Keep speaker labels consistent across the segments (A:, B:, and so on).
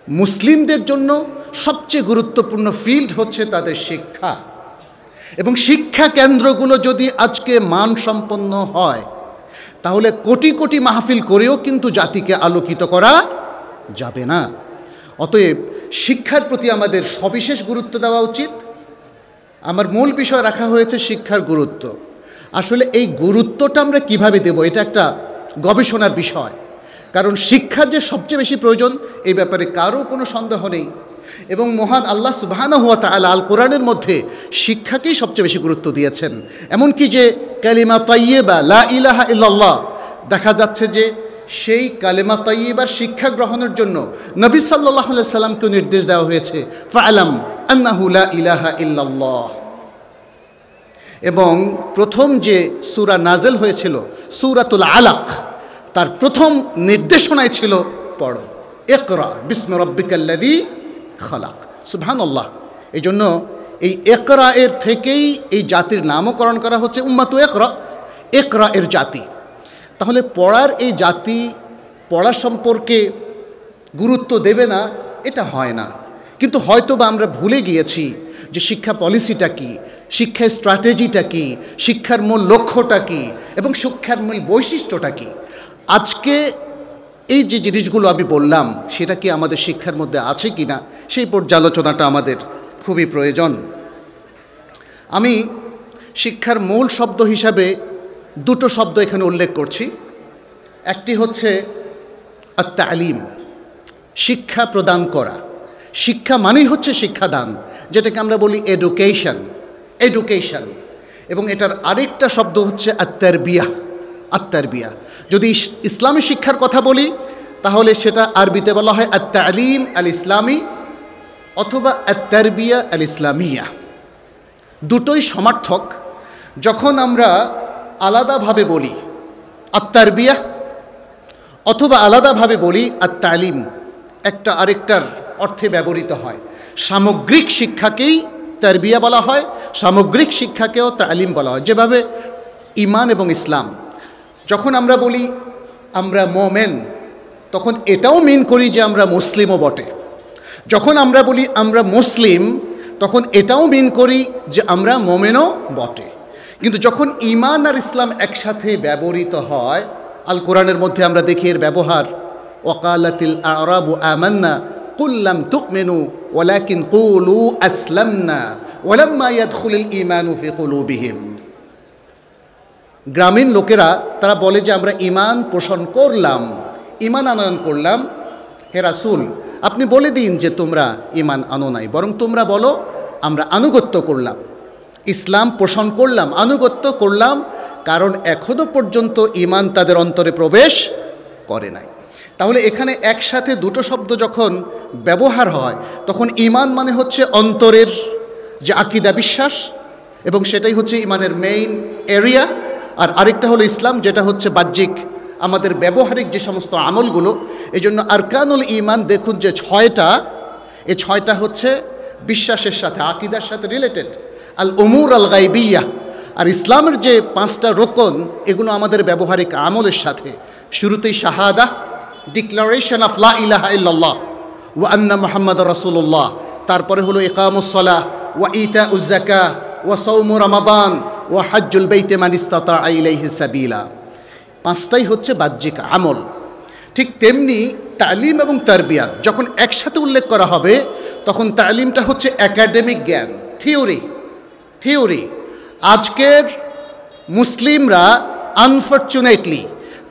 A: মুসলিমদের জন্য সবচেয়ে গুরুত্বপূর্ণ ফিল্ড হচ্ছে তাদের শিক্ষা, এবং শিক্ষা কেন্দ্রগুলো যদি আজকে মানসম্পন্ন হয় তাহলে কোটি কোটি মাহফিল করেও কিন্তু জাতিকে আলোকিত করা যাবে না। অতএব শিক্ষার প্রতি আমাদের সবিশেষ গুরুত্ব দেওয়া উচিত। আমার মূল বিষয় রাখা হয়েছে শিক্ষার গুরুত্ব। আসলে এই গুরুত্বটা আমরা কিভাবে দেব, এটা একটা গবেষণার বিষয়। কারণ শিক্ষার যে সবচেয়ে বেশি প্রয়োজন এই ব্যাপারে কারও কোনো সন্দেহ নেই, এবং মহান আল্লাহ সুবহানাহু ওয়া তাআলা আল কোরআনের মধ্যে শিক্ষাকেই সবচেয়ে বেশি গুরুত্ব দিয়েছেন। এমনকি যে কালিমা তাইয়্যিবা লা ইলাহা ইল্লাল্লাহ, দেখা যাচ্ছে যে সেই কালিমা তাইয়্যিবার শিক্ষা গ্রহণের জন্য নবী সাল্লাল্লাহু আলাইহি সাল্লামকে নির্দেশ দেওয়া হয়েছে, ফাআলাম আন্নাহু লা ইলাহা ইল্লাল্লাহ। এবং প্রথম যে সূরা নাযিল হয়েছিল সূরাতুল আলাক, তার প্রথম নির্দেশনায় ছিল পড়ো, ইকরা বিসমি রাব্বিকাল্লাযী খালাক। সুবহানাল্লাহ। এই জন্য এই ইকরা এর থেকেই এই জাতির নামকরণ করা হচ্ছে উম্মাতু ইকরা, ইকরা এর জাতি। তাহলে পড়ার এই জাতি পড়া সম্পর্কে গুরুত্ব দেবে না, এটা হয় না। কিন্তু হয়তো বা আমরা ভুলে গিয়েছি যে শিক্ষা পলিসিটা কি, শিক্ষার স্ট্র্যাটেজিটা কি, শিক্ষার মূল লক্ষ্যটা কি, এবং শিক্ষার মূল বৈশিষ্ট্যটা কি। আজকে এই যে জিনিসগুলো আমি বললাম সেটা কি আমাদের শিক্ষার মধ্যে আছে কি না, সেই পর্যালোচনাটা আমাদের খুবই প্রয়োজন। আমি শিক্ষার মূল শব্দ হিসাবে দুটো শব্দ এখানে উল্লেখ করছি। একটি হচ্ছে আত-তালিম, শিক্ষা প্রদান করা। শিক্ষা মানেই হচ্ছে শিক্ষাদান, যেটাকে আমরা বলি এডুকেশন, এডুকেশন। এবং এটার আরেকটা শব্দ হচ্ছে আত-তারবিয়া, আত-তারবিয়া। যদি ইসলামী শিক্ষার কথা বলি তাহলে সেটা আরবিতে বলা হয় আত-তালিম আল ইসলামী অথবা আত-তারবিয়া আল ইসলামিয়া। দুটোই সমার্থক। যখন আমরা আলাদাভাবে বলি আত-তারবিয়া অথবা আলাদাভাবে বলি আত-তালিম, একটা আরেকটার অর্থে ব্যবহৃত হয়। সামগ্রিক শিক্ষাকেই তারবিয়া বলা হয়, সামগ্রিক শিক্ষাকেও তালিম বলা হয়। যেভাবে ঈমান এবং ইসলাম, যখন আমরা বলি আমরা মোমেন তখন এটাও মিন করি যে আমরা মুসলিমও বটে। যখন আমরা বলি আমরা মুসলিম তখন এটাও মিন করি যে আমরা মোমেনও বটে। কিন্তু যখন ঈমান আর ইসলাম একসাথে ব্যবহৃত হয়, আল কোরআনের মধ্যে আমরা দেখি এর ব্যবহার, ওয়াকালাতিল আরাবু আমান্না কুল লাম তুমিনু ওয়ালাকিন কুলু আসলামনা ওয়ালাম্মা ইয়াদখুলুল ঈমানু ফি কুলুবিহিম। গ্রামীণ লোকেরা তারা বলে যে আমরা ঈমান পোষণ করলাম, ঈমান আনয়ন করলাম। হে রাসূল, আপনি বলে দিন যে তোমরা ঈমান আনো নাই, বরং তোমরা বলো আমরা আনুগত্য করলাম, ইসলাম পোষণ করলাম, আনুগত্য করলাম, কারণ এখনো পর্যন্ত ঈমান তাদের অন্তরে প্রবেশ করে নাই। তাহলে এখানে একসাথে দুটো শব্দ যখন ব্যবহার হয় তখন ঈমান মানে হচ্ছে অন্তরের যে আকীদা, বিশ্বাস, এবং সেটাই হচ্ছে ঈমানের মেইন এরিয়া। আর আরেকটা হলো ইসলাম, যেটা হচ্ছে বাহ্যিক আমাদের ব্যবহারিক যে সমস্ত আমলগুলো। এই জন্য আরকানুল ঈমান দেখুন যে ছয়টা, এই ছয়টা হচ্ছে বিশ্বাসের সাথে, আকীদার সাথে রিলেটেড, আল উমুর আল গায়বিয়া। আর ইসলামের যে পাঁচটা রোকন এগুলো আমাদের ব্যবহারিক আমলের সাথে। শুরুতেই শাহাদা, ডিক্লারেশন অফ লা ইলাহা ইল্লাল্লাহ ওয়া আন্না মুহাম্মাদুর রাসূলুল্লাহ। তারপরে হলো ইকামুস সালাহ ওয়া ইতাউজ যাকাহ ওয়া সাওমু রমাদান ওয়া হজ্জুল বাইতি মান ইসতাতা ইলাইহি সাবিলা। পাঁচটাই হচ্ছে বাহ্যিক আমল। ঠিক তেমনি তালিম এবং তারবিয়াত যখন একসাথে উল্লেখ করা হবে তখন তালিমটা হচ্ছে একাডেমিক জ্ঞান, থিওরি, থিওরি। আজকের মুসলিমরা আনফর্চুনেটলি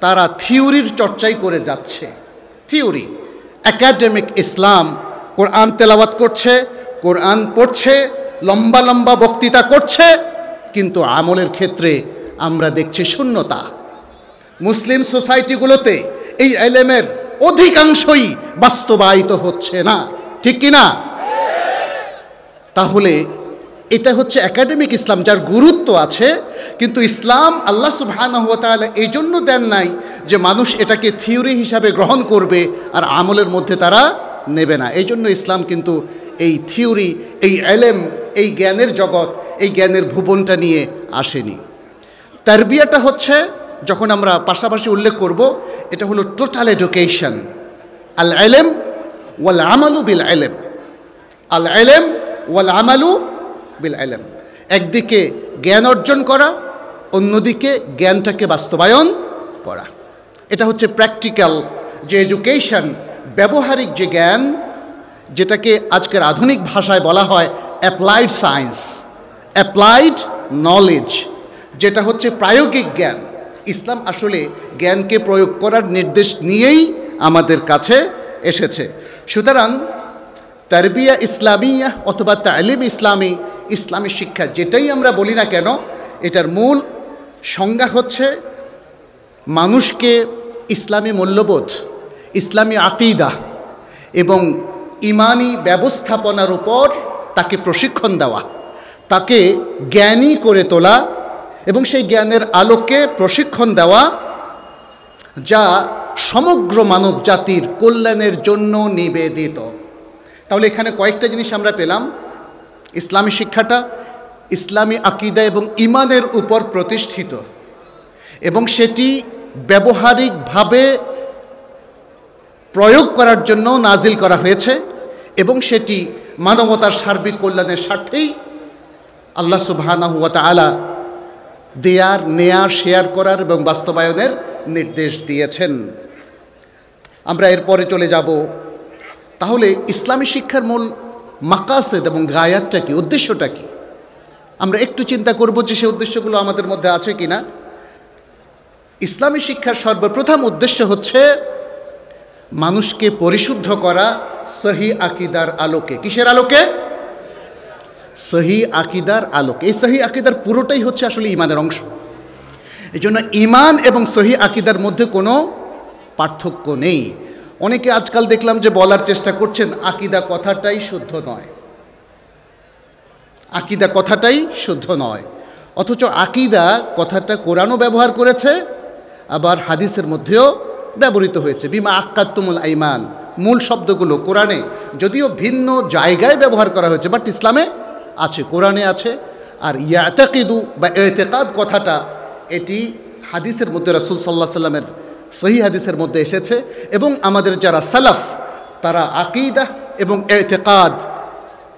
A: তারা থিওরির চর্চাই করে যাচ্ছে, থিওরি। একাডেমিক ইসলাম কোরআন তেলাওয়াত করছে, কোরআন পড়ছে, লম্বা লম্বা বক্তৃতা করছে, কিন্তু আমলের ক্ষেত্রে আমরা দেখছি শূন্যতা। মুসলিম সোসাইটিগুলোতে এই ইলমের অধিকাংশই বাস্তবায়িত হচ্ছে না, ঠিক কি না? তাহলে এটা হচ্ছে একাডেমিক ইসলাম, যার গুরুত্ব আছে, কিন্তু ইসলাম আল্লাহ সুবহানাহু ওয়া তাআলা এই জন্য দেন নাই যে মানুষ এটাকে থিওরি হিসাবে গ্রহণ করবে আর আমলের মধ্যে তারা নেবে না। এই জন্য ইসলাম কিন্তু এই থিওরি, এই ইলম, এই জ্ঞানের জগৎ, এই জ্ঞানের ভুবনটা নিয়ে আসেনি। তারবিয়াটা হচ্ছে, যখন আমরা পাশাপাশি উল্লেখ করব, এটা হলো টোটাল এডুকেশন। আল ইলম ওয়াল আমালু বিল ইলম, আল ইলম ওয়াল আমালু বিল ইলম। একদিকে জ্ঞান অর্জন করা, অন্যদিকে জ্ঞানটাকে বাস্তবায়ন করা। এটা হচ্ছে প্র্যাকটিক্যাল যে এডুকেশন, ব্যবহারিক যে জ্ঞান, যেটাকে আজকের আধুনিক ভাষায় বলা হয় অ্যাপ্লাইড সায়েন্স, অ্যাপ্লাইড নলেজ, যেটা হচ্ছে প্রায়োগিক জ্ঞান। ইসলাম আসলে জ্ঞানকে প্রয়োগ করার নির্দেশ নিয়েই আমাদের কাছে এসেছে। সুতরাং তারবিয়া ইসলামিয়া অথবা তালিম ইসলামী, ইসলামী শিক্ষা যেটাই আমরা বলি না কেন, এটার মূল সংজ্ঞা হচ্ছে মানুষকে ইসলামী মূল্যবোধ, ইসলামী আকিদা এবং ইমানি ব্যবস্থাপনার উপর তাকে প্রশিক্ষণ দেওয়া, তাকে জ্ঞানী করে তোলা এবং সেই জ্ঞানের আলোকে প্রশিক্ষণ দেওয়া, যা সমগ্র মানব জাতির কল্যাণের জন্য নিবেদিত। তাহলে এখানে কয়েকটা জিনিস আমরা পেলাম। ইসলামী শিক্ষাটা ইসলামী আকিদা এবং ইমানের উপর প্রতিষ্ঠিত এবং সেটি ব্যবহারিকভাবে প্রয়োগ করার জন্য নাজিল করা হয়েছে এবং সেটি মানবতার সার্বিক কল্যাণের স্বার্থেই আল্লাহ সুবহানাহু ওয়া তাআলা দেয়ার, নেয়ার, শেয়ার করার এবং বাস্তবায়নের নির্দেশ দিয়েছেন। আমরা এরপরে চলে যাব। তাহলে ইসলামী শিক্ষার মূল মাকাসেদ এবং গায়াতটা কি, উদ্দেশ্যটা কি? আমরা একটু চিন্তা করব যে সেই উদ্দেশ্যগুলো আমাদের মধ্যে আছে কিনা। ইসলামী শিক্ষার সর্বপ্রথম উদ্দেশ্য হচ্ছে মানুষকে পরিশুদ্ধ করা সহি আকিদার আলোকে। কিসের আলোকে? সহি আকিদার আলোকে। এই সহি আকিদার পুরোটাই হচ্ছে আসলে ইমানের অংশ। এই জন্য ইমান এবং সহি আকিদার মধ্যে কোনো পার্থক্য নেই। অনেকে আজকাল দেখলাম যে বলার চেষ্টা করছেন আকিদা কথাটাই শুদ্ধ নয়, আকিদা কথাটাই শুদ্ধ নয়। অথচ আকিদা কথাটা কোরআনও ব্যবহার করেছে, আবার হাদিসের মধ্যেও ব্যবহৃত হয়েছে। বিমা আক্কাতুমুল আইমান, মূল শব্দগুলো কোরআনে যদিও ভিন্ন জায়গায় ব্যবহার করা হয়েছে, বাট ইসলামে আছে, কোরআনে আছে। আর ইয়াতাকিদু বা ইতিকাদ কথাটা এটি হাদিসের মধ্যে রাসূল সাল্লাল্লাহু আলাইহি সাল্লামের সহিহ হাদিসের মধ্যে এসেছে এবং আমাদের যারা সালাফ তারা আকিদা এবং ইতিকাদ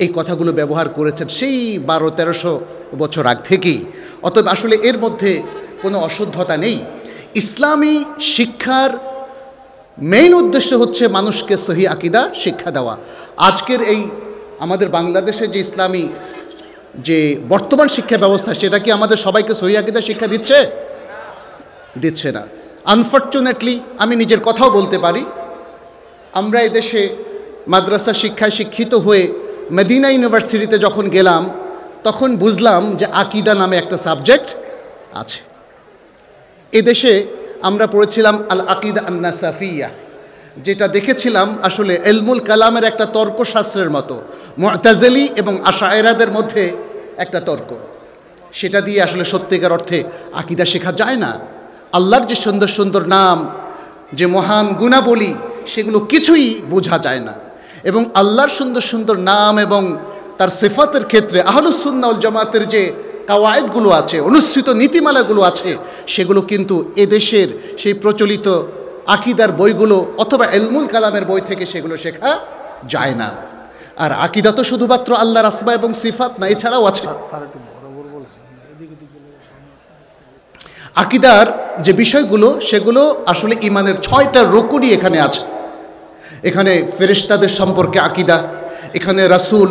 A: এই কথাগুলো ব্যবহার করেছেন সেই 1200-1300 বছর আগ থেকেই। অতএব আসলে এর মধ্যে কোনো অশুদ্ধতা নেই। ইসলামী শিক্ষার মেইন উদ্দেশ্য হচ্ছে মানুষকে সহি আকিদা শিক্ষা দেওয়া। আজকের এই আমাদের বাংলাদেশে যে ইসলামী যে বর্তমান শিক্ষা ব্যবস্থা, সেটা কি আমাদের সবাইকে সহি আকিদা শিক্ষা দিচ্ছে? দিচ্ছে না। আনফর্চুনেটলি আমি নিজের কথাও বলতে পারি, আমরা এদেশে মাদ্রাসা শিক্ষায় শিক্ষিত হয়ে মদিনা ইউনিভার্সিটিতে যখন গেলাম তখন বুঝলাম যে আকিদা নামে একটা সাবজেক্ট আছে। এদেশে আমরা পড়েছিলাম আল আকিদা আন-নাসাফিয়া, যেটা দেখেছিলাম আসলে ইলমুল কালামের একটা তর্কশাস্ত্রের মতো, মু'তাজিলি এবং আশায়েরাদের মধ্যে একটা তর্ক। সেটা দিয়ে আসলে সত্যিকার অর্থে আকিদা শেখা যায় না। আল্লাহর যে সুন্দর সুন্দর নাম, যে মহান গুণাবলী, সেগুলো কিছুই বোঝা যায় না। এবং আল্লাহর সুন্দর সুন্দর নাম এবং তার সিফাতের ক্ষেত্রে আহলুস সুন্নাহ ওয়াল জামাতের যে কাওয়ায়েদগুলো আছে, অনুসৃত নীতিমালাগুলো আছে, সেগুলো কিন্তু এদেশের সেই প্রচলিত আকিদার বইগুলো অথবা ইলমুল কালামের বই থেকে সেগুলো শেখা যায় না। আর আকিদা তো শুধুমাত্র আল্লাহর আসমা এবং সিফাত না, এছাড়াও আছে। আকিদার যে বিষয়গুলো সেগুলো আসলে ইমানের 6টা রুকুনই এখানে আছে। এখানে ফেরেশতাদের সম্পর্কে আকিদা, এখানে রাসূল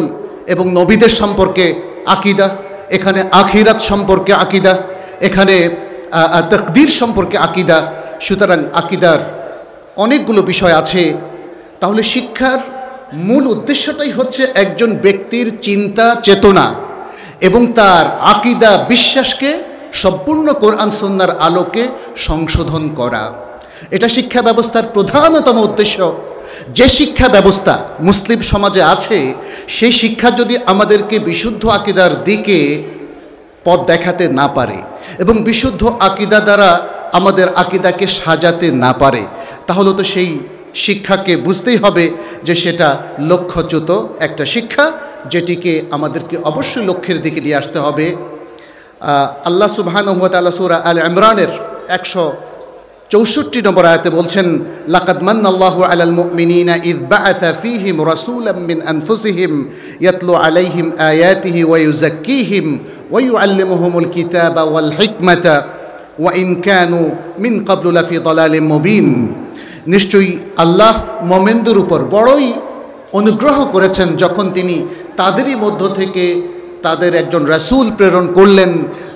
A: এবং নবীদের সম্পর্কে আকিদা, এখানে আখিরাত সম্পর্কে আকিদা, এখানে তাকদীর সম্পর্কে আকিদা। সুতরাং আকিদার অনেকগুলো বিষয় আছে। তাহলে শিক্ষার মূল উদ্দেশ্যটাই হচ্ছে একজন ব্যক্তির চিন্তা চেতনা এবং তার আকিদা বিশ্বাসকে সম্পূর্ণ কোরআন সুন্নাহর আলোকে সংশোধন করা। এটা শিক্ষা ব্যবস্থার প্রধানতম উদ্দেশ্য। যে শিক্ষা ব্যবস্থা মুসলিম সমাজে আছে সেই শিক্ষা যদি আমাদেরকে বিশুদ্ধ আকিদার দিকে পথ দেখাতে না পারে এবং বিশুদ্ধ আকিদা দ্বারা আমাদের আকিদাকে সাজাতে না পারে, তাহলে তো সেই শিক্ষাকে বুঝতেই হবে যে সেটা লক্ষ্যচ্যুত একটা শিক্ষা, যেটিকে আমাদেরকে অবশ্যই লক্ষ্যের দিকে নিয়ে আসতে হবে। আল্লাহ সুবহানাহু ওয়া তাআলা সূরা আল ইমরানের 64 নম্বর আয়াতে বলছেন, লাকাদ মান্নাল্লাহু আলাল মুমিনিনা ইয বাআসা ফীহিম রাসূলাম মিন আনফুসিহিম ইয়াতলু আলাইহিম আয়াতিহি ওয়া ইউযাক্কিহিম ওয়া ইউআল্লিমুহুমুল কিতাবা ওয়াল হিকমাতা ওয়া ইন কানু মিন ক্বাবলু লাফি দালালিম মুবিন। নিশ্চয়ই আল্লাহ মুমিনদের উপর বড়ই অনুগ্রহ করেছেন যখন তিনি তাদেরই মধ্য থেকে তাদের একজন রাসূল প্রেরণ করলেন,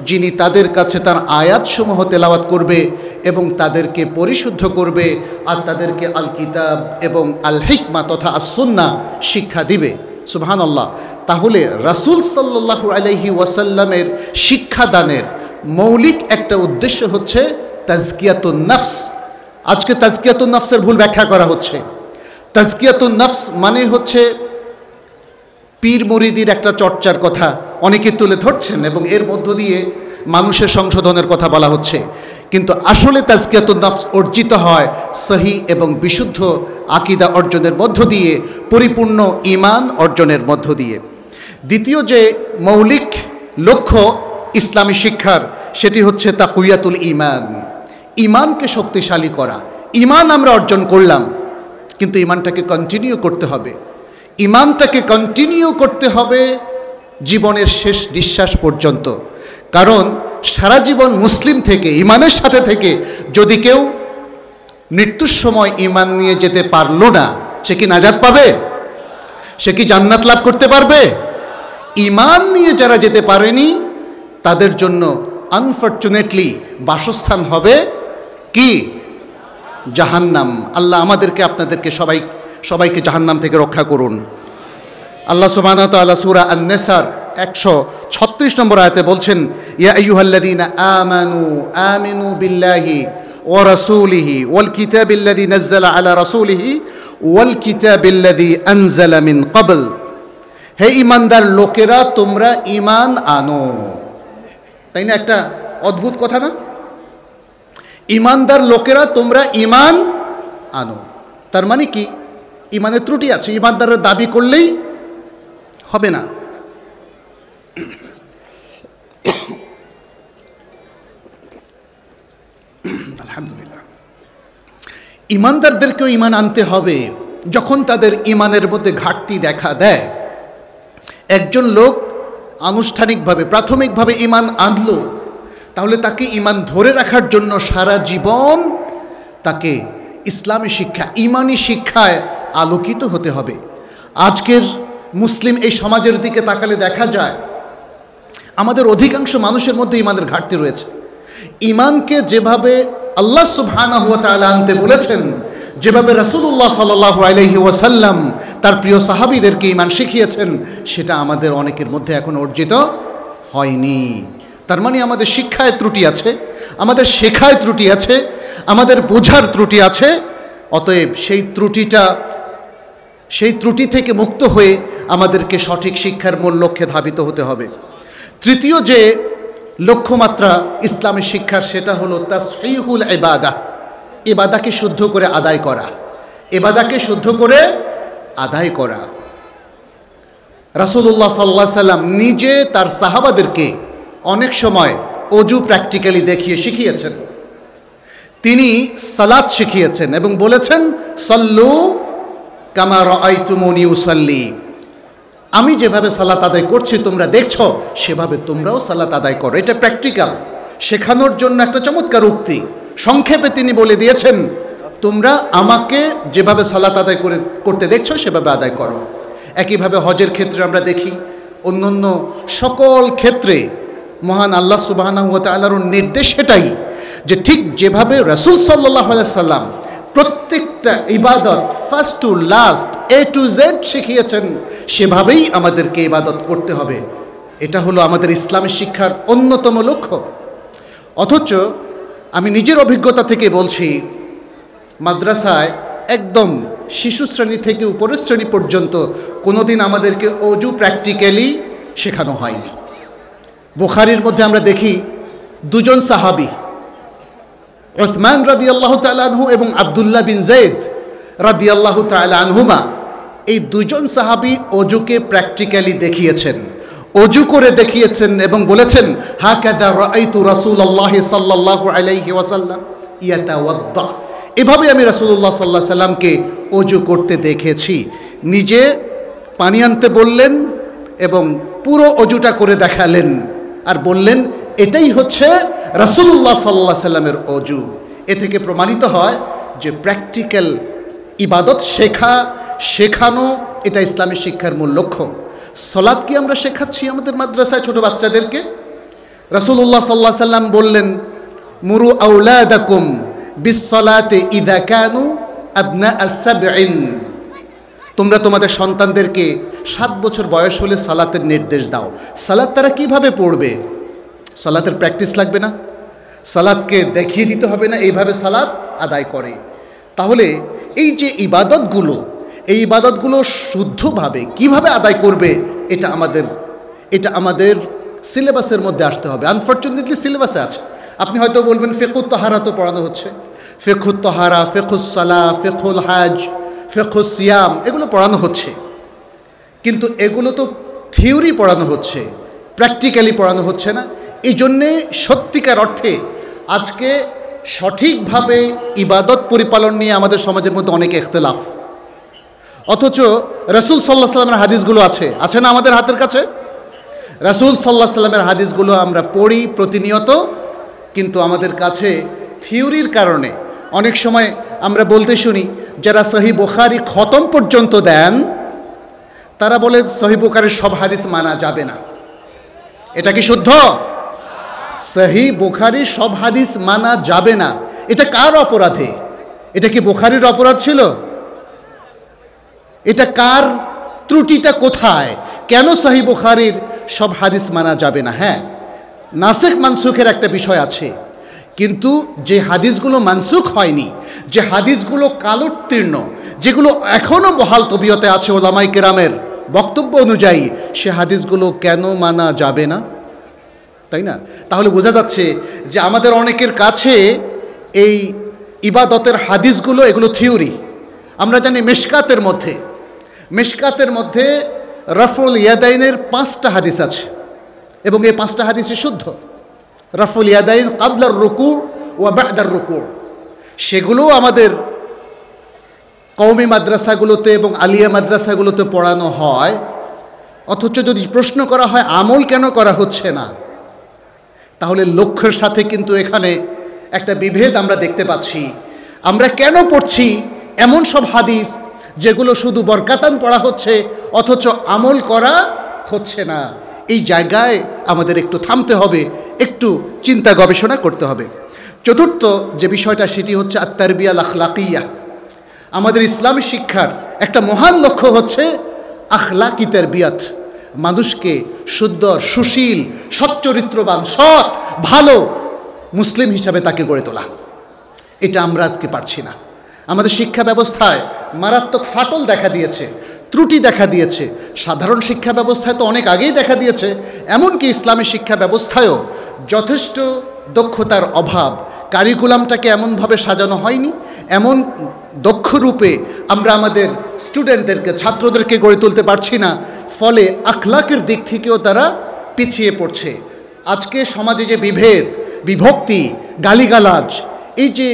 A: যিনি তাদের কাছে তার আয়াতসমূহ তেলাওয়াত করবে এবং তাদেরকে পরিশুদ্ধ করবে আর তাদেরকে আল কিতাব এবং আল হিকমা তথা as-সুন্নাহ শিক্ষা দিবে। সুবহানাল্লাহ। তাহলে রাসূল সাল্লাল্লাহু আলাইহি ওয়াসাল্লামের শিক্ষাদানের মৌলিক একটা উদ্দেশ্য হচ্ছে তাজকিয়াতুন নফস। আজকে তাজকিয়াতুন নফসের ভুল ব্যাখ্যা করা হচ্ছে। তাজকিয়াতুন নফস মানে হচ্ছে পীর মুরিদির একটা চর্চার কথা অনেকে তুলে ধরছেন এবং এর মধ্য দিয়ে মানুষের সংশোধনের কথা বলা হচ্ছে, কিন্তু আসলে তাজকিয়াতুন নফস অর্জিত হয় সহি এবং বিশুদ্ধ আকীদা অর্জনের মধ্য দিয়ে, পরিপূর্ণ ঈমান অর্জনের মধ্য দিয়ে। দ্বিতীয় যে মৌলিক লক্ষ্য ইসলামী শিক্ষার, সেটি হচ্ছে তাকওয়াতুল ঈমান, ঈমানকে শক্তিশালী করা। ঈমান আমরা অর্জন করলাম, কিন্তু ঈমানটাকে কন্টিনিউ করতে হবে। ঈমানটাকে কন্টিনিউ করতে হবে জীবনের শেষ নিঃশ্বাস পর্যন্ত। কারণ সারা জীবন মুসলিম থেকে, ঈমানের সাথে থেকে যদি কেউ মৃত্যুর সময় ঈমান নিয়ে যেতে পারল না, সে কি নাজাত পাবে? সে কি জান্নাত লাভ করতে পারবে? ঈমান নিয়ে যারা যেতে পারেনি তাদের জন্য আনফরচুনেটলি বাসস্থান হবে কি? জাহান্নাম। আল্লাহ আমাদেরকে আপনাদেরকে সবাইকে জাহান্নাম থেকে রক্ষা করুন। আল্লাহ সুবহানাহু ওয়া তাআলা সূরা আন-নিসার 136 নম্বর আয়াতে বলছেন, ইয়া আইয়ুহাল্লাযীনা আমানু আমিনু বিল্লাহি ওয়া রাসূলিহি ওয়াল কিতাবিল্লাযী নাযালা আলা রাসূলিহি ওয়াল কিতাবিল্লাযী আনজালা মিন ক্বাবল। হে ঈমানদার লোকেরা, তোমরা ঈমান আনো। তাই না? একটা অদ্ভুত কথা না? ঈমানদার লোকেরা তোমরা ঈমান আনো। তার মানে কি? ঈমানের ত্রুটি আছে, ঈমানদারের দাবি করলেই হবে না। আলহামদুলিল্লাহ। ঈমানদারদেরকেও ঈমান আনতে হবে। যখন তাদের ঈমানের মধ্যে ঘাটতি দেখা দেয়, একজন লোক আনুষ্ঠানিকভাবে প্রাথমিকভাবে ঈমান আনলো, তাহলে তাকে ঈমান ধরে রাখার জন্য সারা জীবন তাকে ইসলামী শিক্ষা, ঈমানি শিক্ষায় আলোকিত হতে হবে। আজকের মুসলিম এই সমাজের দিকে তাকালে দেখা যায় আমাদের অধিকাংশ মানুষের মধ্যে ঈমানের ঘাটতি রয়েছে। ঈমানকে যেভাবে আল্লাহ সুবহানাহু ওয়া তাআলা আনতে বলেছেন, যেভাবে রাসূলুল্লাহ সাল্লাল্লাহু আলাইহি ওয়াসাল্লাম তার প্রিয় সাহাবীদেরকে ঈমান শিখিয়েছেন, সেটা আমাদের অনেকের মধ্যে এখন অর্জিত হয়নি। তার মানে আমাদের শিক্ষায় ত্রুটি আছে, আমাদের শেখায় ত্রুটি আছে, আমাদের বোঝার ত্রুটি আছে। অতএব সেই ত্রুটি থেকে মুক্ত হয়ে আমাদেরকে সঠিক শিক্ষার মূল লক্ষ্যে ধাবিত হতে হবে। তৃতীয় যে লক্ষ্যমাত্রা ইসলামী শিক্ষার, সেটা হলো তাসহিহুল ইবাদা, ইবাদাকে শুদ্ধ করে আদায় করা। ইবাদাকে শুদ্ধ করে আদায় করা। রাসূলুল্লাহ সাল্লাল্লাহু আলাইহি সাল্লাম নিজে তার সাহাবাদেরকে অনেক সময় অজু প্র্যাকটিক্যালি দেখিয়ে শিখিয়েছেন। তিনি সালাত শিখিয়েছেন এবং বলেছেন, সাল্লু কামা রাআইতুমুনি উসাল্লি, আমি যেভাবে সালাত আদায় করছি তোমরা দেখছো, সেভাবে তোমরাও সালাত আদায় করো। এটা প্র্যাকটিক্যাল শেখানোর জন্য একটা চমৎকার উক্তি। সংক্ষেপে তিনি বলে দিয়েছেন, তোমরা আমাকে যেভাবে সালাত আদায় করতে দেখছো সেভাবে আদায় করো। একইভাবে হজের ক্ষেত্রে আমরা দেখি, অন্যান্য সকল ক্ষেত্রে মহান আল্লাহ সুবহানাহু ওয়া তাআলার নির্দেশ এটাই যে ঠিক যেভাবে রাসূল সাল্লাল্লাহু আলাইহি সাল্লাম প্রত্যেকটা ইবাদত first to last A to Z শিখিয়েছেন, সেভাবেই আমাদেরকে ইবাদত করতে হবে। এটা হলো আমাদের ইসলামী শিক্ষার অন্যতম লক্ষ্য। অথচ আমি নিজের অভিজ্ঞতা থেকে বলছি, মাদ্রাসায় একদম শিশু শ্রেণী থেকে উপরের শ্রেণী পর্যন্ত কোনোদিন আমাদেরকে অজু প্র্যাকটিক্যালি শেখানো হয়নি। বুখারীর মধ্যে আমরা দেখি দুজন সাহাবী, উসমান রাদিয়াল্লাহু তাআলা আনহু এবং আব্দুল্লাহ বিন যায়েদ রাদিয়াল্লাহু তাআলা আনহুমা, এই দুজন সাহাবী অজুকে প্র্যাকটিক্যালি দেখিয়েছেন, অজু করে দেখিয়েছেন এবং বলেছেন, হাকাযা রাআইতু রাসূলুল্লাহ সাল্লাল্লাহু আলাইহি ওয়াসাল্লাম, ইয়াতাওয়াদ্দা। এভাবে আমি রাসূলুল্লাহ সাল্লাল্লাহু আলাইহি সাল্লামকে ওযু করতে দেখেছি। নিজে পানি আনতে বললেন এবং পুরো অজুটা করে দেখালেন আর বললেন এটাই হচ্ছে রাসূলুল্লাহ সাল্লাল্লাহু আলাইহি সাল্লামের অজু। এ থেকে প্রমাণিত হয় যে প্র্যাকটিক্যাল ইবাদত শেখানো এটা ইসলামী শিক্ষার মূল লক্ষ্য। সালাত কি আমরা শেখাচ্ছি আমাদের মাদ্রাসায় ছোট বাচ্চাদেরকে? রাসূলুল্লাহ সাল্লাল্লাহু আলাইহি সাল্লাম বললেন মুরু আওলাদাকুম বিসসালাতি ইযা কানু আবনাআ সাবঈন, তোমরা তোমাদের সন্তানদেরকে 7 বছর বয়স হলে সালাতের নির্দেশ দাও। সালাত তারা কিভাবে পড়বে? সালাতের প্র্যাকটিস লাগবে না? সালাতকে দেখিয়ে দিতে হবে না এইভাবে সালাত আদায় করে? তাহলে এই যে ইবাদতগুলো, এই ইবাদতগুলো শুদ্ধভাবে কিভাবে আদায় করবে এটা আমাদের সিলেবাসের মধ্যে আসতে হবে। আনফরচুনেটলি সিলেবাসে আছে। আপনি হয়তো বলবেন ফিকহুত তাহারা তো পড়ানো হচ্ছে, ফিকহুত তাহারা, ফিকহুস সালাহ, ফিকহুল হজ, ফিকহুস সিয়াম, এগুলো পড়ানো হচ্ছে, কিন্তু এগুলো তো থিওরি পড়ানো হচ্ছে, প্র্যাকটিক্যালি পড়ানো হচ্ছে না। এই জন্যে সত্যিকার অর্থে আজকে সঠিকভাবে ইবাদত পরিপালন নিয়ে আমাদের সমাজের মধ্যে অনেক ইখতিলাফ। অথচ রাসূল সাল্লাল্লাহু আলাইহি সাল্লামের হাদিসগুলো আছে না আমাদের হাতের কাছে? রাসূল সাল্লাল্লাহু আলাইহি সাল্লামের হাদিসগুলো আমরা পড়ি প্রতিনিয়ত, কিন্তু আমাদের কাছে থিওরির কারণে অনেক সময় আমরা বলতে শুনি যারা সহিহ বুখারী খতম পর্যন্ত দেন তারা বলে সহিহ বুখারীর সব হাদিস মানা যাবে না। এটা কি শুদ্ধ? সহিহ বুখারীর সব হাদিস মানা যাবে না, এটা কার অপরাধে? এটা কি বুখারীর অপরাধ ছিল? এটা কার ত্রুটিটা কোথায়? কেন সহিহ বুখারীর সব হাদিস মানা যাবে না? হ্যাঁ, নাসিখ মানসুখের একটা বিষয় আছে, কিন্তু যে হাদিসগুলো মানসুখ হয়নি, যে হাদিসগুলো কালোত্তীর্ণ, যেগুলো এখনও বহাল তবিয়তে আছে ওলামায়ে কেরামের বক্তব্য অনুযায়ী, সে হাদিসগুলো কেন মানা যাবে না? তাই না? তাহলে বোঝা যাচ্ছে যে আমাদের অনেকের কাছে এই ইবাদতের হাদিসগুলো এগুলো থিওরি। আমরা জানি মিশকাতের মধ্যে রাফুল ইয়াদাইনের 5টা হাদিস আছে এবং এই 5টা হাদিসই শুদ্ধ। রাফুল ইয়াদাইন ক্বাবলার রুকু ওয়া বা'দার রুকু, সেগুলো আমাদের কওমি মাদ্রাসাগুলোতে এবং আলিয়া মাদ্রাসাগুলোতে পড়ানো হয়। অথচ যদি প্রশ্ন করা হয় আমল কেন করা হচ্ছে না, তাহলে লক্ষ্যের সাথে কিন্তু এখানে একটা বিভেদ আমরা দেখতে পাচ্ছি। আমরা কেন পড়ছি এমন সব হাদিস যেগুলো শুধু বরকাতান পড়া হচ্ছে অথচ আমল করা হচ্ছে না? এই জায়গায় আমাদের একটু থামতে হবে, একটু চিন্তা গবেষণা করতে হবে। চতুর্থ যে বিষয়টা সেটি হচ্ছে আত-তারবিয়া আল-আখলাকিয়া। আমাদের ইসলামী শিক্ষার একটা মহান লক্ষ্য হচ্ছে আখলাকি তারবিয়াত, মানুষকে সুন্দর, সুশীল, সচ্চরিত্রবান, সৎ, ভালো মুসলিম হিসাবে তাকে গড়ে তোলা। এটা আমরা আজকে পারছি না। আমাদের শিক্ষা ব্যবস্থায় মারাত্মক ফাটল দেখা দিয়েছে, ত্রুটি দেখা দিয়েছে। সাধারণ শিক্ষা ব্যবস্থায় তো অনেক আগেই দেখা দিয়েছে, এমনকি ইসলামী শিক্ষা ব্যবস্থায়ও যথেষ্ট দক্ষতার অভাব। কারিকুলামটাকে এমনভাবে সাজানো হয়নি, এমন দক্ষ রূপে আমরা আমাদের স্টুডেন্টদেরকে, ছাত্রদেরকে গড়ে তুলতে পারছি না। ফলে আখলাকের দিক থেকেও তারা পিছিয়ে পড়ছে। আজকে সমাজে যে বিভেদ, বিভক্তি, গালিগালাজ, এই যে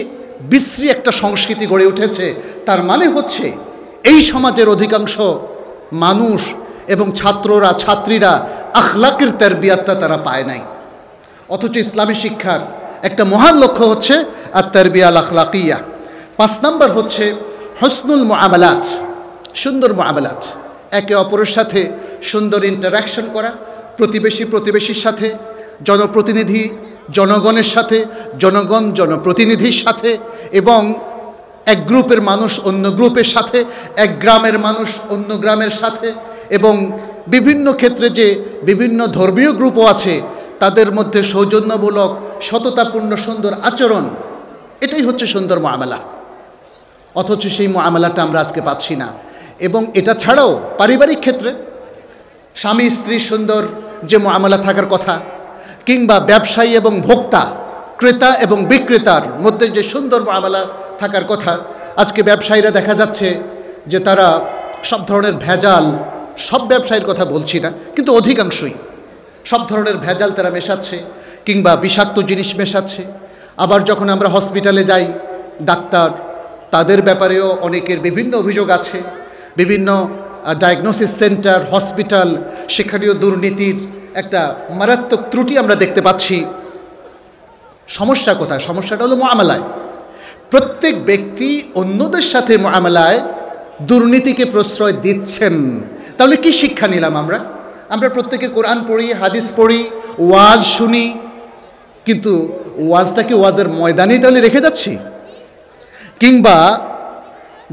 A: বিশ্রী একটা সংস্কৃতি গড়ে উঠেছে, তার মানে হচ্ছে এই সমাজের অধিকাংশ মানুষ এবং ছাত্রীরা আখলাকের তারবিয়াতটা তারা পায় নাই। অথচ ইসলামী শিক্ষার একটা মহান লক্ষ্য হচ্ছে আত-তারবিয়া আল-আখলাকিয়া। 5 নম্বর হচ্ছে হুসনুল মুআমালাত, সুন্দর মুআমালাত, একে অপরের সাথে সুন্দর ইন্টারাকশন করা, প্রতিবেশীর সাথে, জনপ্রতিনিধি জনগণের সাথে, জনগণ জনপ্রতিনিধির সাথে, এবং এক গ্রুপের মানুষ অন্য গ্রুপের সাথে, এক গ্রামের মানুষ অন্য গ্রামের সাথে, এবং বিভিন্ন ক্ষেত্রে যে বিভিন্ন ধর্মীয় গ্রুপও আছে তাদের মধ্যে সৌজন্যমূলক, সততাপূর্ণ সুন্দর আচরণ, এটাই হচ্ছে সুন্দর মুআমালা। অথচ সেই মুআমালাটা আমরা আজকে পাচ্ছি না। এবং এটা ছাড়াও পারিবারিক ক্ষেত্রে স্বামী স্ত্রী সুন্দর যে মুআমালা থাকার কথা, কিংবা ব্যবসায়ী এবং ভোক্তা, ক্রেতা এবং বিক্রেতার মধ্যে যে সুন্দর মুআমালা থাকার কথা, আজকে ব্যবসায়ীরা দেখা যাচ্ছে যে তারা সব ধরনের ভেজাল, সব ব্যবসায়ীর কথা বলছি না কিন্তু অধিকাংশই সব ধরনের ভেজাল তারা মেশাচ্ছে, কিংবা বিষাক্ত জিনিস মেশাচ্ছে। আবার যখন আমরা হসপিটালে যাই, ডাক্তার, তাদের ব্যাপারেও অনেকের বিভিন্ন অভিযোগ আছে। বিভিন্ন ডায়াগনোসিস সেন্টার, হসপিটাল, সেখানেও দুর্নীতির একটা মারাত্মক ত্রুটি আমরা দেখতে পাচ্ছি। সমস্যা কোথায়? সমস্যাটা হলো মুআমালায়। প্রত্যেক ব্যক্তি অন্যদের সাথে মুআমালায় দুর্নীতিকে প্রশ্রয় দিচ্ছেন। তাহলে কি শিক্ষা নিলাম আমরা? আমরা প্রত্যেকে কোরআন পড়ি, হাদিস পড়ি, ওয়াজ শুনি, কিন্তু ওয়াজটাকে ওয়াজের ময়দানেই তাহলে রেখে যাচ্ছি? কিংবা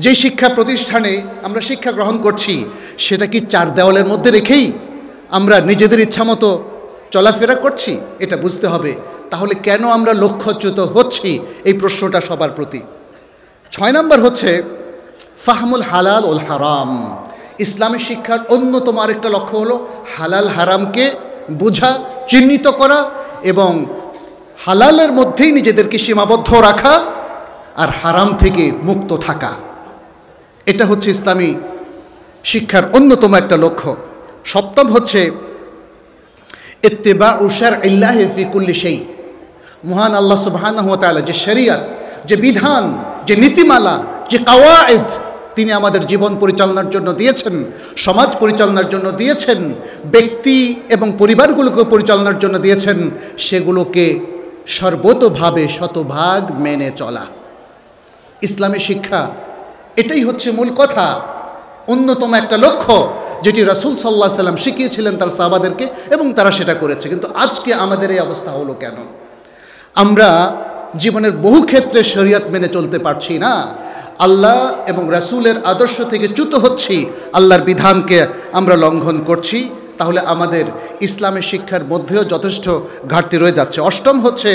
A: যে শিক্ষা প্রতিষ্ঠানে আমরা শিক্ষা গ্রহণ করছি সেটা কি চার দেওয়ালের মধ্যে রেখেই আমরা নিজেদের ইচ্ছামতো চলাফেরা করছি? এটা বুঝতে হবে। তাহলে কেন আমরা লক্ষ্যচ্যুত হচ্ছি, এই প্রশ্নটা সবার প্রতি। 6 নম্বর হচ্ছে ফাহমুল হালাল ওল হারাম। ইসলামী শিক্ষার অন্যতম আরেকটা লক্ষ্য হলো হালাল হারামকে বোঝা, চিহ্নিত করা এবং হালালের মধ্যেই নিজেদেরকে সীমাবদ্ধ রাখা আর হারাম থেকে মুক্ত থাকা। এটা হচ্ছে ইসলামী শিক্ষার অন্যতম একটা লক্ষ্য। 7ম হচ্ছে ইত্তিবাউ শারঈল্লাহি ফি কুল্লি শাই। মহান আল্লাহ সুবহানাহু ওয়া তাআলা যে শরীয়ত, যে বিধান, যে নীতিমালা, যে কাওয়ায়েদ তিনি আমাদের জীবন পরিচালনার জন্য দিয়েছেন, সমাজ পরিচালনার জন্য দিয়েছেন, ব্যক্তি এবং পরিবারগুলোকে পরিচালনার জন্য দিয়েছেন, সেগুলোকে সর্বতোভাবে শতভাগ মেনে চলা। ইসলামী শিক্ষা এটাই হচ্ছে মূল কথা, অন্যতম একটা লক্ষ্য যেটি রাসূল সাল্লাল্লাহু আলাইহি সাল্লাম শিখিয়েছিলেন তার সাহাবাদেরকে, এবং তারা সেটা করেছে। কিন্তু আজকে আমাদের এই অবস্থা হলো কেন? আমরা জীবনের বহু ক্ষেত্রে শরীয়ত মেনে চলতে পারছি না, আল্লাহ এবং রাসূলের আদর্শ থেকে চ্যুত হচ্ছি, আল্লাহর বিধানকে আমরা লঙ্ঘন করছি। তাহলে আমাদের ইসলামের শিক্ষার মধ্যেও যথেষ্ট ঘাটতি রয়ে যাচ্ছে। 8ম হচ্ছে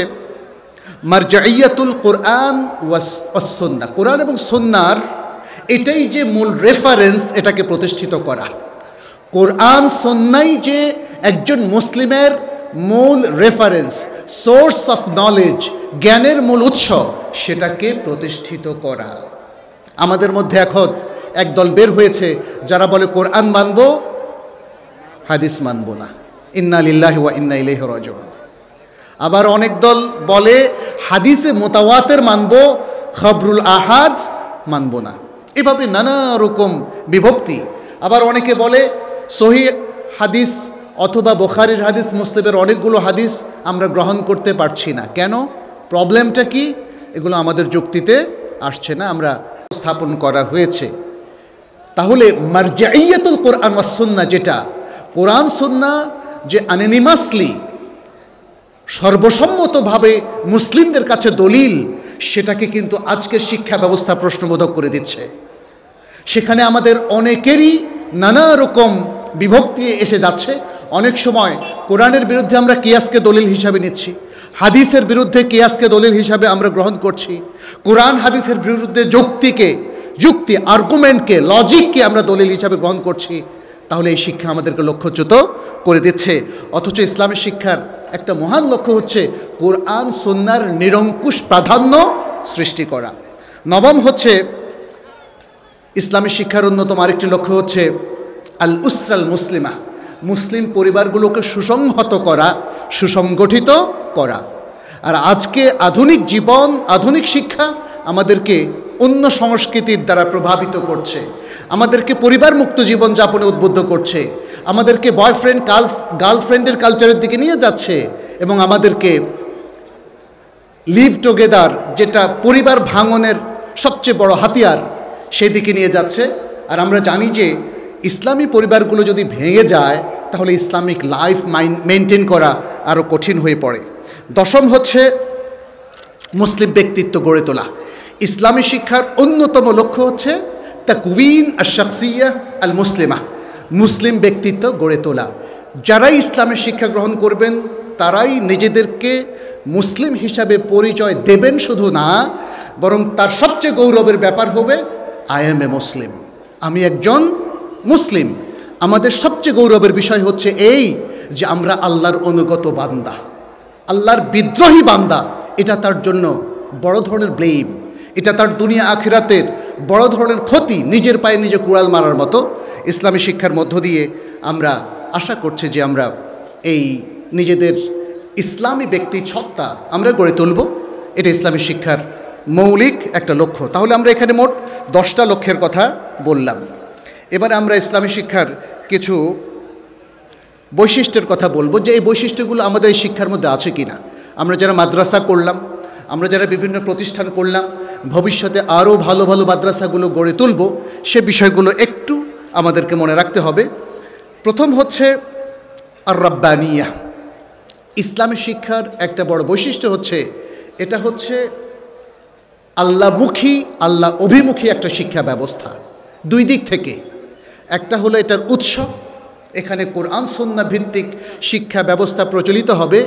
A: মারজাইয়াতুল কোরআন ওয়াস সুন্নাহ। কোরআন এবং সুন্নাহর এটাই যে মূল রেফারেন্স, এটাকে প্রতিষ্ঠিত করা। কোরআন সুন্নাহই যে একজন মুসলিমের মূল রেফারেন্স, সোর্স অফ নলেজ, জ্ঞানের মূল উৎস, সেটাকে প্রতিষ্ঠিত করা। আমাদের মধ্যে এখন একদল বের হয়েছে যারা বলে কোরআন মানব, হাদিস মানব না। ইন্না লিল্লাহি ওয়া ইন্না ইলাইহি রাজিউন। আবার অনেক দল বলে হাদিসে মুতাওয়াতির মানব, খবরুল আহাদ মানব না। এভাবে নানা রকম বিভক্তি। আবার অনেকে বলে সহিহ হাদিস অথবা বুখারীর হাদিস, মুসলিমের অনেকগুলো হাদিস আমরা গ্রহণ করতে পারছি না। কেন? প্রবলেমটা কি? এগুলো আমাদের যুক্তিতে আসছে না, আমরা স্থাপন করা হয়েছে। তাহলে মারজাইয়াতুল কোরআন ওয়াস সুন্নাহ, যেটা কোরআন সুন্নাহ যে অ্যানোনিমাসলি সর্বসম্মতভাবে মুসলিমদের কাছে দলিল, সেটাকে কিন্তু আজকের শিক্ষা ব্যবস্থা প্রশ্নবোধক করে দিচ্ছে। সেখানে আমাদের অনেকেরই নানা রকম বিভক্তি এসে যাচ্ছে। অনেক সময় কোরআনের বিরুদ্ধে আমরা কিয়াসকে দলিল হিসাবে নিচ্ছি, হাদিসের বিরুদ্ধে কিয়াসকে দলিল হিসাবে আমরা গ্রহণ করছি, কোরআন হাদিসের বিরুদ্ধে যুক্তি আর্গুমেন্টকে, লজিককে আমরা দলিল হিসাবে গ্রহণ করছি। তাহলে এই শিক্ষা আমাদেরকে লক্ষ্যচ্যুত করে দিচ্ছে। অথচ ইসলামের শিক্ষার একটা মহান লক্ষ্য হচ্ছে কোরআন সুন্নাহর নিরঙ্কুশ প্রাধান্য সৃষ্টি করা। 9ম হচ্ছে ইসলামী শিক্ষার অন্যতম আরেকটি লক্ষ্য হচ্ছে আল উসরাল মুসলিমা। মুসলিম পরিবারগুলোকে সুসংহত করা, সুসংগঠিত করা। আর আজকে আধুনিক জীবন, আধুনিক শিক্ষা আমাদেরকে অন্য সংস্কৃতির দ্বারা প্রভাবিত করছে, আমাদেরকে পরিবার মুক্ত জীবনযাপনে উদ্বুদ্ধ করছে, আমাদেরকে বয়ফ্রেন্ড গার্লফ্রেন্ডের কালচারের দিকে নিয়ে যাচ্ছে, এবং আমাদেরকে লিভ টুগেদার, যেটা পরিবার ভাঙনের সবচেয়ে বড় হাতিয়ার, সেই দিকে নিয়ে যাচ্ছে। আর আমরা জানি যে ইসলামী পরিবারগুলো যদি ভেঙে যায় তাহলে ইসলামিক লাইফ মেনটেন করা আরও কঠিন হয়ে পড়ে। 10ম হচ্ছে মুসলিম ব্যক্তিত্ব গড়ে তোলা। ইসলামী শিক্ষার অন্যতম লক্ষ্য হচ্ছে তাকওয়িন আশ-শাখসিয়্যাহ আল মুসলিমা, মুসলিম ব্যক্তিত্ব গড়ে তোলা। যারাই ইসলামের শিক্ষা গ্রহণ করবেন তারাই নিজেদেরকে মুসলিম হিসাবে পরিচয় দেবেন শুধু না, বরং তার সবচেয়ে গৌরবের ব্যাপার হবে আই এম এ মুসলিম, আমি একজন মুসলিম। আমাদের সবচেয়ে গৌরবের বিষয় হচ্ছে এই যে আমরা আল্লাহর অনুগত বান্দা, আল্লাহর বিদ্রোহী বান্দা। এটা তার জন্য বড় ধরনের ব্লেম, এটা তার দুনিয়া আখিরাতের বড় ধরনের ক্ষতি, নিজের পায়ে নিজে কুড়াল মারার মতো। ইসলামী শিক্ষার মধ্য দিয়ে আমরা আশা করছি যে আমরা এই নিজেদের ইসলামী ব্যক্তি সত্তা আমরা গড়ে তুলব, এটা ইসলামী শিক্ষার মৌলিক একটা লক্ষ্য। তাহলে আমরা এখানে মোট 10টা লক্ষ্যের কথা বললাম। এবারে আমরা ইসলামী শিক্ষার কিছু বৈশিষ্ট্যের কথা বলবো, যে এই বৈশিষ্ট্যগুলো আমাদের এই শিক্ষার মধ্যে আছে কি না। আমরা যারা মাদ্রাসা করলাম, আমরা যারা বিভিন্ন প্রতিষ্ঠান করলাম, ভবিষ্যতে আরও ভালো ভালো মাদ্রাসাগুলো গড়ে তুলব, সে বিষয়গুলো একটু আমাদেরকে মনে রাখতে হবে। প্রথম হচ্ছে আর রাব্বানিয়া। ইসলামী শিক্ষার একটা বড় বৈশিষ্ট্য হচ্ছে এটা হচ্ছে আল্লাহমুখী, আল্লাহ অভিমুখী একটা শিক্ষা ব্যবস্থা। দুই দিক থেকে, একটা হলো এটার উৎস, এখানে কোরআন সুন্নাহ ভিত্তিক শিক্ষা ব্যবস্থা প্রচলিত হবে,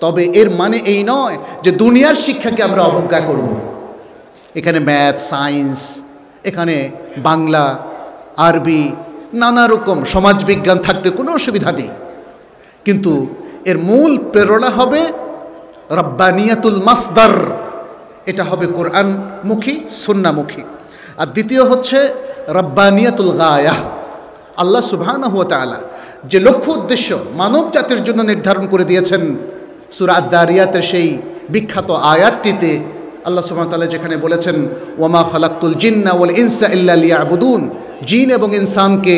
A: তবে এর মানে এই নয় যে দুনিয়ার শিক্ষাকে আমরা অবজ্ঞা করব। এখানে ম্যাথ, সায়েন্স, এখানে বাংলা, আরবি, নানা রকম সমাজবিজ্ঞান থাকতে কোনো অসুবিধা নেই, কিন্তু এর মূল প্রেরণা হবে রাব্বানিয়াতুল মাসদার, এটা হবে কোরআনমুখী, সুন্নাহমুখী। আর দ্বিতীয় হচ্ছে রাব্বানিয়াতুল গায়া। আল্লাহ সুবহানাহু ওয়া তাআলা যে লক্ষ্য উদ্দেশ্য মানব জাতির জন্য নির্ধারণ করে দিয়েছেন, সূরা আদ-দারিয়াতের সেই বিখ্যাত আয়াতটিতে আল্লাহ সুবহানাহু ওয়া তাআলা যেখানে বলেছেন ওয়ামা খালাকতুল জিন্না ওয়াল ইনসা ইল্লা লিয়াবুদুন, জিন এবং ইনসানকে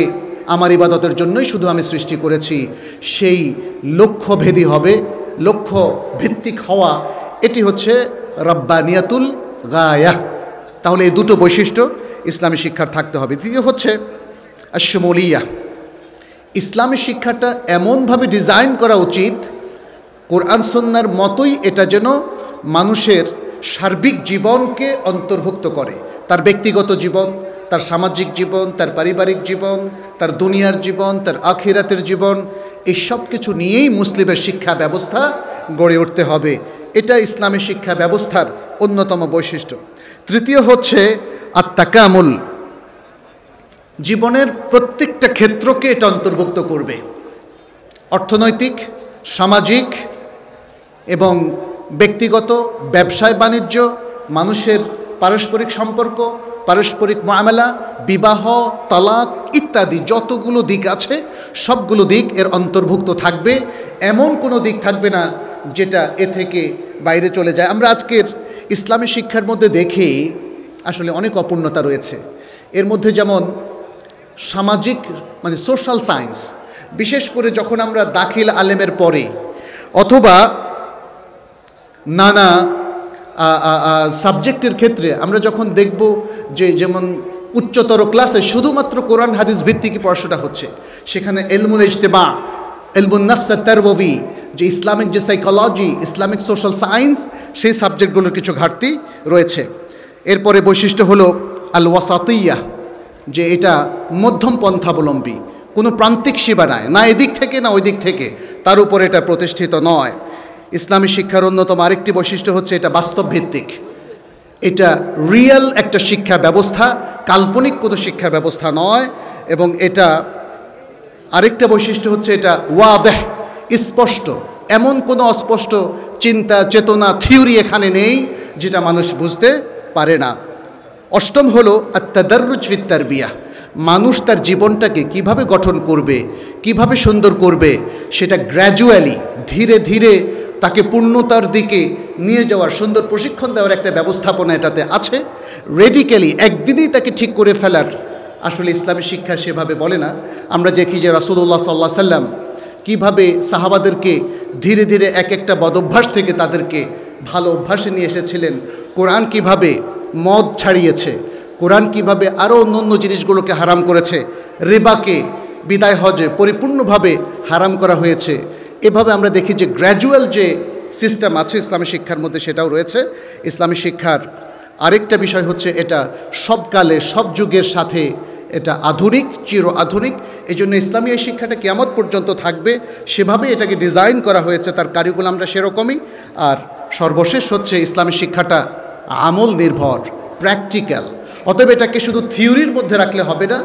A: আমার ইবাদতের জন্যই শুধু আমি সৃষ্টি করেছি, সেই লক্ষ্যভেদী হবে, লক্ষ্য ভিত্তিক হওয়া, এটি হচ্ছে রাব্বানিয়াতুল গায়া। তাহলে এই দুটো বৈশিষ্ট্য ইসলামী শিক্ষার থাকতে হবে। তৃতীয় হচ্ছে আশ-শুমুলিয়া। ইসলামী শিক্ষাটা এমনভাবে ডিজাইন করা উচিত, কোরআন সুন্নাহর মতোই এটা যেন মানুষের সার্বিক জীবনকে অন্তর্ভুক্ত করে, তার ব্যক্তিগত জীবন, তার সামাজিক জীবন, তার পারিবারিক জীবন, তার দুনিয়ার জীবন, তার আখিরাতের জীবন, এই সব কিছু নিয়েই মুসলিমের শিক্ষা ব্যবস্থা গড়ে উঠতে হবে। এটা ইসলামী শিক্ষা ব্যবস্থার অন্যতম বৈশিষ্ট্য। তৃতীয় হচ্ছে আত-তাকামুল। জীবনের প্রত্যেকটা ক্ষেত্রকে এটা অন্তর্ভুক্ত করবে, অর্থনৈতিক, সামাজিক এবং ব্যক্তিগত, ব্যবসায় বাণিজ্য, মানুষের পারস্পরিক সম্পর্ক, পারস্পরিক মুআমালা, বিবাহ, তালাক ইত্যাদি যতগুলো দিক আছে সবগুলো দিক এর অন্তর্ভুক্ত থাকবে। এমন কোনো দিক থাকবে না যেটা এ থেকে বাইরে চলে যায়। আমরা আজকের ইসলামী শিক্ষার মধ্যে দেখি আসলে অনেক অপূর্ণতা রয়েছে। এর মধ্যে যেমন সামাজিক মানে সোশ্যাল সায়েন্স, বিশেষ করে যখন আমরা দাখিল আলেমের পরে অথবা নানা সাবজেক্টের ক্ষেত্রে আমরা যখন দেখব যে যেমন উচ্চতর ক্লাসে শুধুমাত্র কোরআন হাদিস ভিত্তিক পড়াশোনা হচ্ছে, সেখানে ইলমুল ইজতিমা, ইলমুন নফস আত-তারবাবি, যে ইসলামিক যে সাইকোলজি, ইসলামিক সোশ্যাল সায়েন্স, সেই সাবজেক্টগুলোর কিছু ঘাটতি রয়েছে। এরপরে বৈশিষ্ট্য হলো আল ওয়াসাতিয়া, যে এটা মধ্যম পন্থাবলম্বী, কোনো প্রান্তিক সীমানায় না এদিক থেকে না ওই দিক থেকে, তার উপর এটা প্রতিষ্ঠিত নয়। ইসলামী শিক্ষার অন্যতম আরেকটি বৈশিষ্ট্য হচ্ছে এটা বাস্তব ভিত্তিক, এটা রিয়েল একটা শিক্ষা ব্যবস্থা, কাল্পনিক কোনো শিক্ষা ব্যবস্থা নয়। এবং এটা আরেকটা বৈশিষ্ট্য হচ্ছে এটা ওয়াদেহ, স্পষ্ট, এমন কোনো অস্পষ্ট চিন্তা, চেতনা, থিওরি এখানে নেই যেটা মানুষ বুঝতে পারে না। অষ্টম হলো আত-তাদাররুজ ফিত তারবিয়াহ। মানুষ তার জীবনটাকে কিভাবে গঠন করবে, কিভাবে সুন্দর করবে, সেটা গ্র্যাজুয়ালি, ধীরে ধীরে তাকে পূর্ণতার দিকে নিয়ে যাওয়ার সুন্দর প্রশিক্ষণ দেওয়ার একটা ব্যবস্থাপনা এটাতে আছে। রেডিক্যালি একদিনেই তাকে ঠিক করে ফেলার আসলে ইসলামী শিক্ষা সেভাবে বলে না। আমরা দেখি যে রাসূলুল্লাহ সাল্লাল্লাহু আলাইহি ওয়াসাল্লাম কীভাবে সাহাবাদেরকে ধীরে ধীরে এক একটা বদঅভ্যাস থেকে তাদেরকে ভালো অভ্যাসে নিয়ে এসেছিলেন। কোরআন কিভাবে মদ ছাড়িয়েছে, কোরআন কিভাবে আরও অন্য জিনিসগুলোকে হারাম করেছে, রিবাকে বিদায় হজে পরিপূর্ণভাবে হারাম করা হয়েছে। এভাবে আমরা দেখি যে গ্র্যাজুয়াল যে সিস্টেম আছে ইসলামী শিক্ষার মধ্যে, সেটাও রয়েছে। ইসলামী শিক্ষার আরেকটা বিষয় হচ্ছে এটা সব কালে সব যুগের সাথে এটা আধুনিক, চির আধুনিক। এই জন্য ইসলামী এই শিক্ষাটা কিয়ামত পর্যন্ত থাকবে, সেভাবে এটাকে ডিজাইন করা হয়েছে, তার কারিকুলামটা সেরকমই। আর সর্বশেষ হচ্ছে ইসলামী শিক্ষাটা আমল নির্ভর, প্র্যাকটিক্যাল। অতএব এটাকে শুধু থিওরির মধ্যে রাখলে হবে না,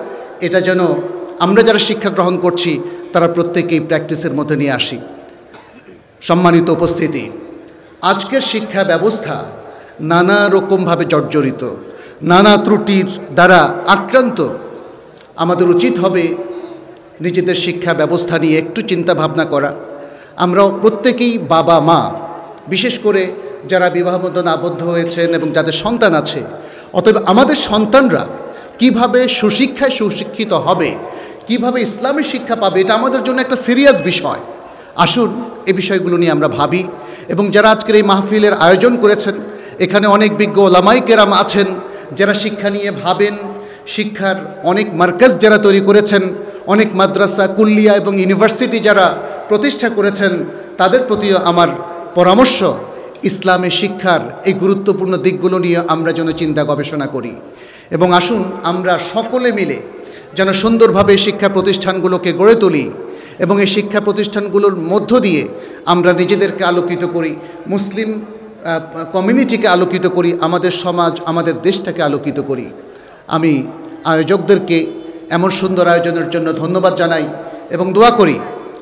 A: এটা যেন আমরা যারা শিক্ষা গ্রহণ করছি তারা প্রত্যেকেই প্র্যাকটিসের মধ্যে নিয়ে আসি। সম্মানিত উপস্থিতি, আজকের শিক্ষা ব্যবস্থা নানা রকমভাবে জর্জরিত, নানা ত্রুটির দ্বারা আক্রান্ত। আমাদের উচিত হবে নিজেদের শিক্ষা ব্যবস্থা নিয়ে একটু চিন্তা ভাবনা করা। আমরা প্রত্যেকেই বাবা মা, বিশেষ করে যারা বিবাহ বন্ধনে আবদ্ধ হয়েছেন এবং যাদের সন্তান আছে, অতএব আমাদের সন্তানরা কিভাবে সুশিক্ষায় সুশিক্ষিত হবে, কিভাবে ইসলামী শিক্ষা পাবে, এটা আমাদের জন্য একটা সিরিয়াস বিষয়। আসুন এই বিষয়গুলো নিয়ে আমরা ভাবি। এবং যারা আজকের এই মাহফিলের আয়োজন করেছেন, এখানে অনেক বিজ্ঞ ওলামাই কেরাম আছেন যারা শিক্ষা নিয়ে ভাবেন, শিক্ষার অনেক মার্কাজ যারা তৈরি করেছেন, অনেক মাদ্রাসা, কুল্লিয়া এবং ইউনিভার্সিটি যারা প্রতিষ্ঠা করেছেন, তাদের প্রতিও আমার পরামর্শ, ইসলামী শিক্ষার এই গুরুত্বপূর্ণ দিকগুলো নিয়ে আমরা যেন চিন্তা গবেষণা করি। এবং আসুন আমরা সকলে মিলে যেন সুন্দরভাবে শিক্ষা প্রতিষ্ঠানগুলোকে গড়ে তুলি এবং এই শিক্ষা প্রতিষ্ঠানগুলোর মধ্য দিয়ে আমরা নিজেদেরকে আলোকিত করি, মুসলিম কমিউনিটিকে আলোকিত করি, আমাদের সমাজ, আমাদের দেশটাকে আলোকিত করি। আমি আয়োজকদেরকে এমন সুন্দর আয়োজনের জন্য ধন্যবাদ জানাই এবং দোয়া করি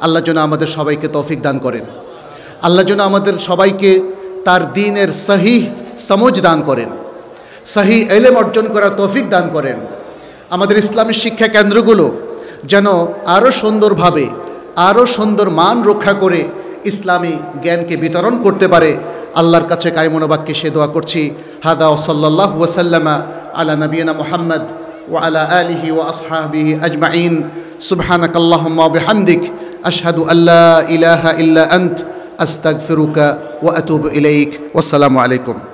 A: আল্লাহ যেন আমাদের সবাইকে তৌফিক দান করেন, আল্লাহ যেন আমাদের সবাইকে তার দ্বীনের সহিহ সমঝ দান করেন, সহিহ ইলম অর্জন করার তৌফিক দান করেন। আমাদের ইসলামী শিক্ষা কেন্দ্রগুলো যেন আরও সুন্দরভাবে, আরও সুন্দর মান রক্ষা করে ইসলামী জ্ঞানকে বিতরণ করতে পারে। আল্লাহর কাছে কায়মনোবাক্যে সে দোয়া করছি। হাদা ও সাল্লাল্লাহু ওয়াসাল্লামা আলা নবিয়িনা মুহাম্মদ ওয়া আলা আলিহি ওয়া আসহাবিহি আজমাইন। সুবহানাকাল্লাহুম্মা ওয়া বিহামদিক আশহাদু আল্লা ইলাহা ইল্লা আন্ত আস্তাগফিরুকা ওয়া আতুবু ইলাইক। ওয়াসসালামু আলাইকুম।